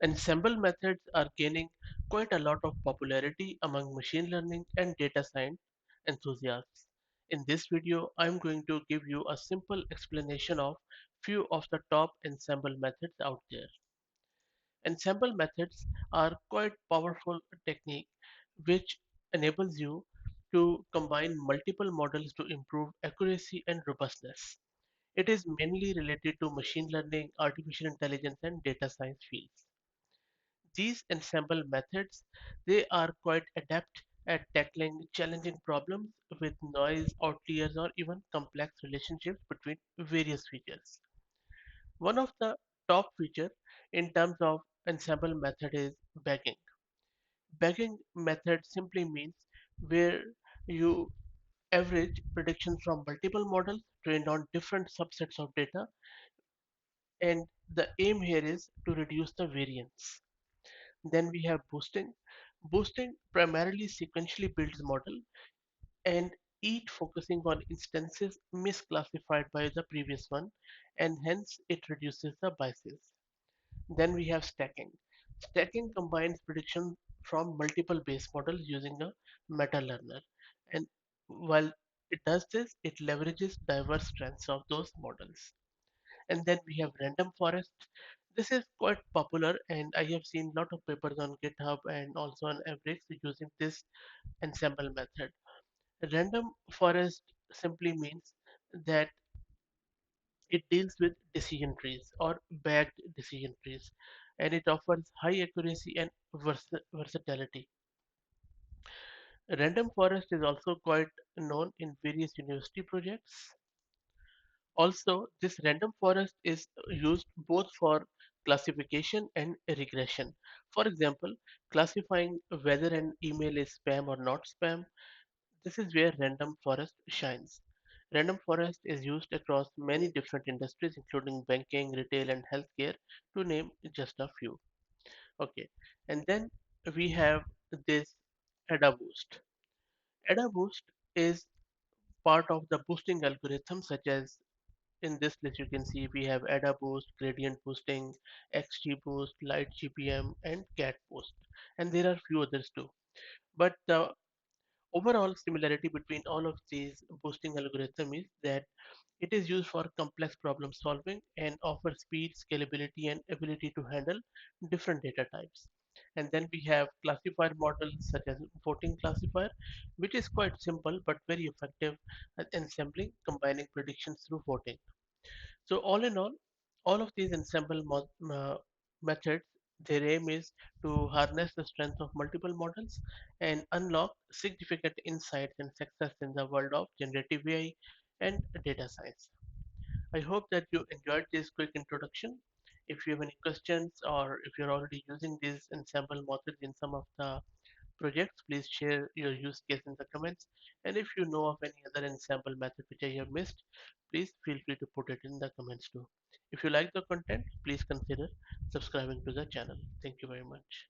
Ensemble methods are gaining quite a lot of popularity among machine learning and data science enthusiasts. In this video, I'm going to give you a simple explanation of few of the top ensemble methods out there. Ensemble methods are quite powerful technique which enables you to combine multiple models to improve accuracy and robustness. It is mainly related to machine learning, artificial intelligence, and data science fields. These ensemble methods, they are quite adept at tackling challenging problems with noise, outliers, or even complex relationships between various features. One of the top feature in terms of ensemble method is bagging. Bagging method simply means where you average predictions from multiple models trained on different subsets of data, and the aim here is to reduce the variance. Then we have boosting. Boosting primarily sequentially builds model and each focusing on instances misclassified by the previous one, and hence it reduces the biases. Then we have stacking. Stacking combines prediction from multiple base models using a meta learner. And while it does this, it leverages diverse strengths of those models. And then we have random forest. This is quite popular, and I have seen a lot of papers on GitHub and also on Averix using this ensemble method. Random forest simply means that it deals with decision trees or bagged decision trees, and it offers high accuracy and versatility. Random forest is also quite known in various university projects. Also, this random forest is used both for classification and regression. For example, classifying whether an email is spam or not spam. This is where random forest shines. Random forest is used across many different industries, including banking, retail, and healthcare, to name just a few. Okay, and then we have this ADA boost. ADA boost is part of the boosting algorithm, such as in this list you can see we have ADA boost, gradient boosting, XGBoost, Light GPM, and Cat boost, and there are few others too. But the overall similarity between all of these boosting algorithms is that it is used for complex problem solving and offers speed, scalability, and ability to handle different data types. And then we have classifier models such as voting classifier, which is quite simple but very effective at ensembling, combining predictions through voting. So all in all of these methods, their aim is to harness the strength of multiple models and unlock significant insights and success in the world of generative AI and data science. I hope that you enjoyed this quick introduction. If you have any questions or if you're already using these ensemble methods in some of the projects, please share your use case in the comments. And if you know of any other ensemble method which I have missed, please feel free to put it in the comments too. If you like the content, please consider subscribing to the channel. Thank you very much.